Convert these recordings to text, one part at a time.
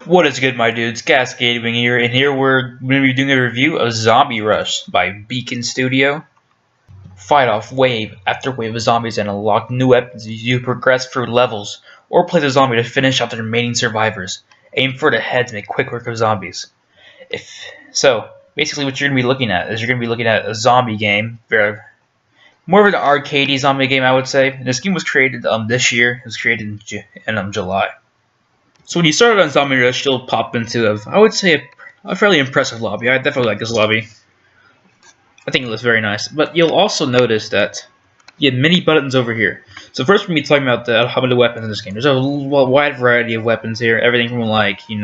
What is good, my dudes? Cascading here, and here we're going to be doing a review of Zombie Rush by Beacon Studio. Fight off wave after wave of zombies and unlock new weapons as you progress through levels, or play the zombie to finish off the remaining survivors. Aim for the head to make quick work of zombies. Basically what you're going to be looking at is you're going to be looking at a zombie game, more of an arcadey zombie game, I would say. And this game was created this year. It was created in July. So when you start on Zombie Rush, you'll pop into, I would say, a fairly impressive lobby. I definitely like this lobby. I think it looks very nice. But you'll also notice that you have many buttons over here. So first we're going to be talking about how many weapons in this game. There's a wide variety of weapons here. Everything from, like, an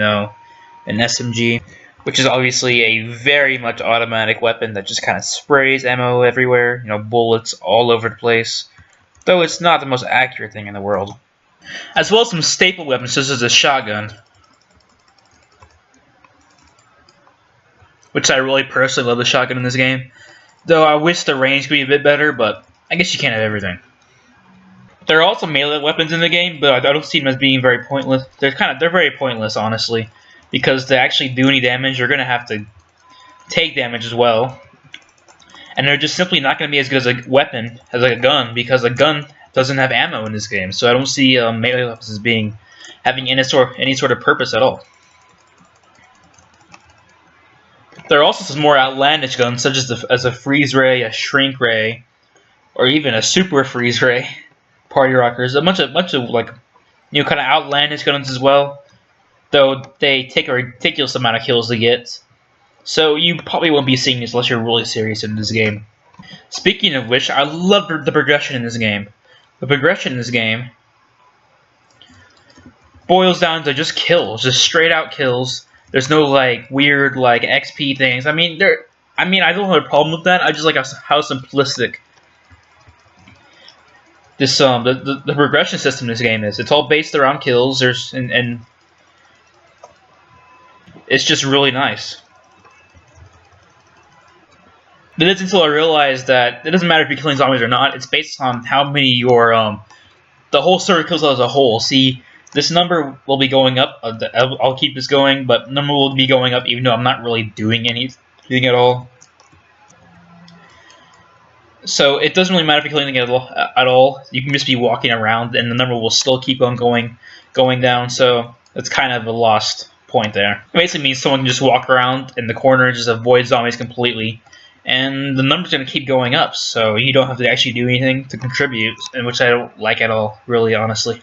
SMG, which is obviously a very much automatic weapon that just kind of sprays ammo everywhere. Bullets all over the place. Though it's not the most accurate thing in the world. As well as some staple weapons, such as a shotgun, which I really personally love the shotgun in this game. Though I wish the range could be a bit better, but I guess you can't have everything. There are also melee weapons in the game, but I don't see them as being very pointless. They're very pointless, honestly, because to actually do any damage, you're gonna have to take damage as well, and they're just simply not gonna be as good as a weapon as like a gun, because a gun doesn't have ammo in this game, so I don't see melee weapons as having any sort of purpose at all. There are also some more outlandish guns, such as a freeze ray, a shrink ray, or even a super freeze ray. Party rockers, a bunch of like kind of outlandish guns as well. Though they take a ridiculous amount of kills to get, so you probably won't be seeing this unless you're really serious in this game. Speaking of which, I love the progression in this game. The progression in this game boils down to just kills, just straight out kills. There's no like weird like XP things. I mean, I don't have a problem with that. I just like how simplistic this the progression system in this game is. It's all based around kills. And it's just really nice. It isn't until I realized that it doesn't matter if you're killing zombies or not. It's based on how many the whole server kills as a whole. See, this number will be going up. I'll keep this going, but number will be going up even though I'm not really doing anything at all. So it doesn't really matter if you're killing anything at all. You can just be walking around, and the number will still keep on going down. So it's kind of a lost point there. It basically means someone can just walk around in the corner and just avoid zombies completely. And the number's going to keep going up, so you don't have to actually do anything to contribute, and which I don't like at all, really, honestly.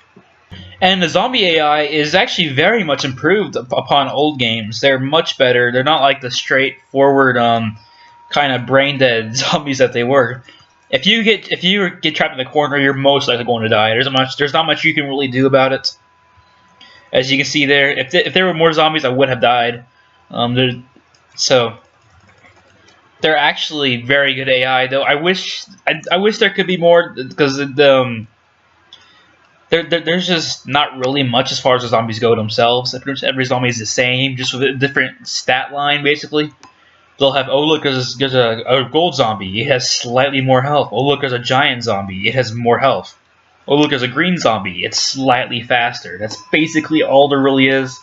And the zombie AI is actually very much improved upon old games. They're much better. They're not like the straightforward, kind of brain-dead zombies that they were. If you get trapped in the corner, you're most likely going to die. There's not much you can really do about it. As you can see there, if there were more zombies, I would have died. They're actually very good AI, though. I wish there could be more, because there's just not really much as far as the zombies go themselves. Every zombie is the same, just with a different stat line, basically. They'll have, oh look, there's a gold zombie. It has slightly more health. Oh look, there's a giant zombie. It has more health. Oh look, there's a green zombie. It's slightly faster. That's basically all there really is.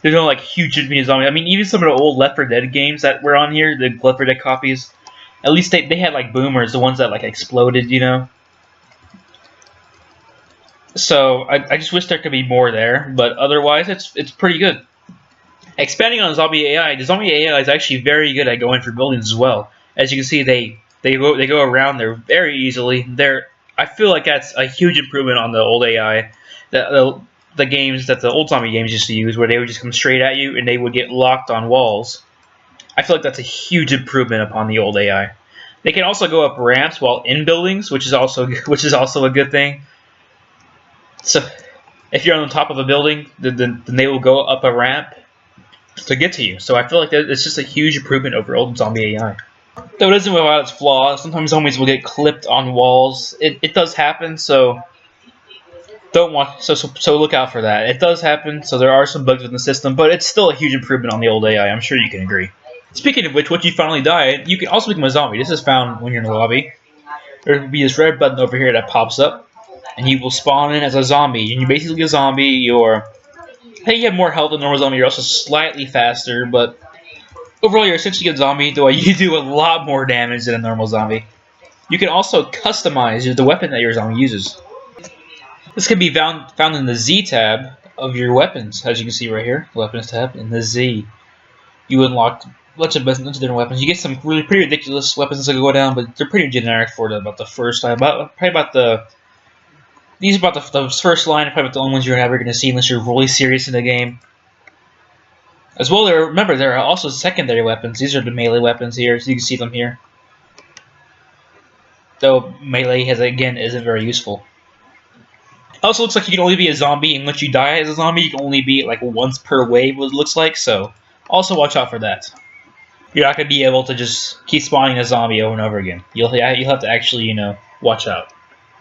There's no like huge infinite zombies. I mean, even some of the old Left 4 Dead games that were on here, the Left 4 Dead copies, at least they had like boomers, the ones that like exploded, So I just wish there could be more there, but otherwise it's pretty good. Expanding on zombie AI, the zombie AI is actually very good at going for buildings as well. As you can see, they go around there very easily. I feel like that's a huge improvement on the old AI. The games that the old zombie games used to use, where they would just come straight at you and they would get locked on walls. I feel like that's a huge improvement upon the old AI. They can also go up ramps while in buildings, which is also a good thing. So if you're on the top of a building, then they will go up a ramp to get to you. So I feel like it's just a huge improvement over old zombie AI. Though it isn't without its flaws. Sometimes zombies will get clipped on walls. It does happen, so so look out for that. It does happen, so there are some bugs in the system, but it's still a huge improvement on the old AI. I'm sure you can agree. Speaking of which, once you finally die, you can also become a zombie. This is found when you're in the lobby. There will be this red button over here that pops up, and you will spawn in as a zombie. And you're basically a zombie. Hey, you have more health than normal zombie. You're also slightly faster, but overall, you're essentially a zombie, though you do a lot more damage than a normal zombie. You can also customize the weapon that your zombie uses. This can be found in the Z tab of your weapons, as you can see right here. Weapons tab in the Z. You unlock a bunch of different weapons. You get some really pretty ridiculous weapons that go down, but they're pretty generic for about the first time. Probably about the these are about the first line, probably about the only ones you're ever going to see unless you're really serious in the game. As well, remember there are also secondary weapons. These are the melee weapons here, so you can see them here. Though melee again isn't very useful. It also looks like you can only be a zombie, and once you die as a zombie, you can only be like once per wave. What it looks like, so also watch out for that. You're not gonna be able to just keep spawning a zombie over and over again. You'll have to actually watch out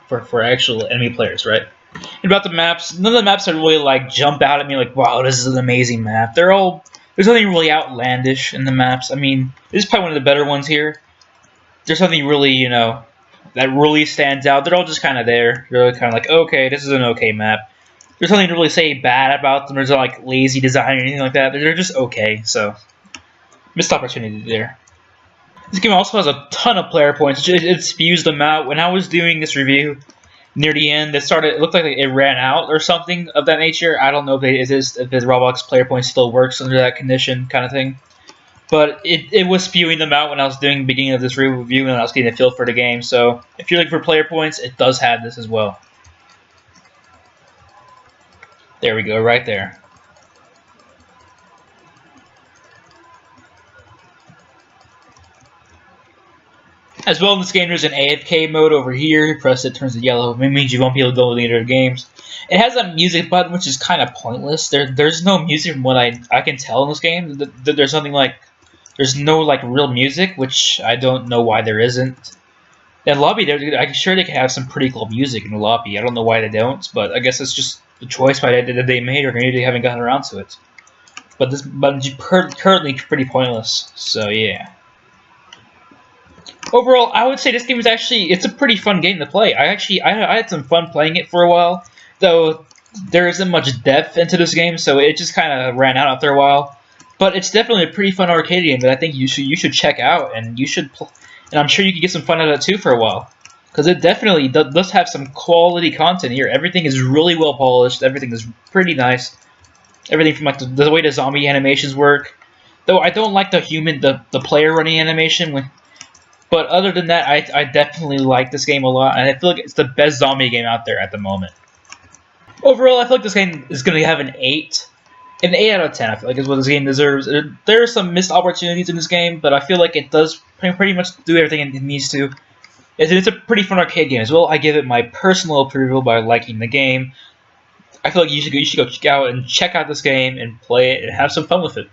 for actual enemy players, right? And about the maps, none of the maps are really like jump out at me like, wow, this is an amazing map. There's nothing really outlandish in the maps. I mean, this is probably one of the better ones here. There's nothing really that really stands out. They're all just kind of there. They're kind of like, okay, this is an okay map. There's nothing to really say bad about them. There's not like lazy design or anything like that. They're just okay. So missed opportunity there. This game also has a ton of player points. It spews them out. When I was doing this review, near the end, it looked like it ran out or something of that nature. I don't know if the Roblox player point still works under that condition kind of thing. But it was spewing them out when I was doing the beginning of this review and I was getting a feel for the game. So if you're looking for player points, it does have this as well. There we go, right there. As well in this game, there's an AFK mode over here. You press it, turns to yellow. It means you won't be able to go to the other games. It has a music button, which is kind of pointless. There's no music from what I can tell in this game. There's something like there's no like real music, which I don't know why there isn't. In lobby, I'm sure they can have some pretty cool music in the lobby. I don't know why they don't, but I guess it's just the choice that they made, or maybe they haven't gotten around to it. But this button's currently pretty pointless. So yeah. Overall, I would say this game is it's a pretty fun game to play. I had some fun playing it for a while, though there isn't much depth into this game, so it just kind of ran out after a while. But it's definitely a pretty fun arcade game that I think you should check out, and and I'm sure you could get some fun out of it too for a while, because it definitely does have some quality content here. Everything is really well polished. Everything is pretty nice. Everything from like the way the zombie animations work, though I don't like the player running animation. But other than that, I definitely like this game a lot, and I feel like it's the best zombie game out there at the moment. Overall, I feel like this game is going to have an 8. An 8 out of 10, I feel like, is what this game deserves. There are some missed opportunities in this game, but I feel like it does pretty much do everything it needs to. It's a pretty fun arcade game as well. I give it my personal approval by liking the game. I feel like you should go check out this game and play it and have some fun with it.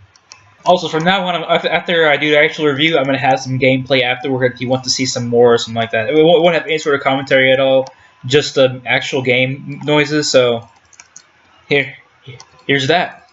Also, from now on, after I do the actual review, I'm going to have some gameplay afterward if you want to see some more or something like that. It won't have any sort of commentary at all, just the actual game noises, so here's that.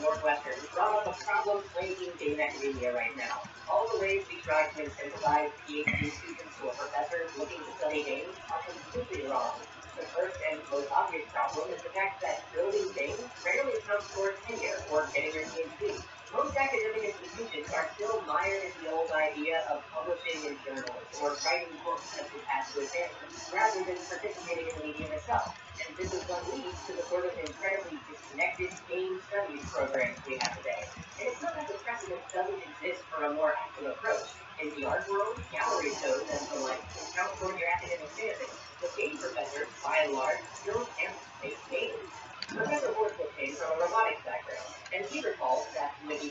Northwestern brought up a problem plaguing game academia right now. All the ways we try to incentivize PhD students or professors looking to study games are completely wrong. The first and most obvious problem is the fact that building things rarely counts towards tenure or getting your PhD. Most academic institutions are still mired in the old idea of publishing in journals or writing books as the path to advancement, rather than participating in the medium itself. And this is what leads to the sort of incredibly disconnected game studies programs we have today. And it's not that the precedent doesn't exist for a more active approach. In the art world, gallery shows and the like can count toward your academic standing. But game professors, by and large, still can't make games. Professor Horst came from a robotics background, and he recalls that when he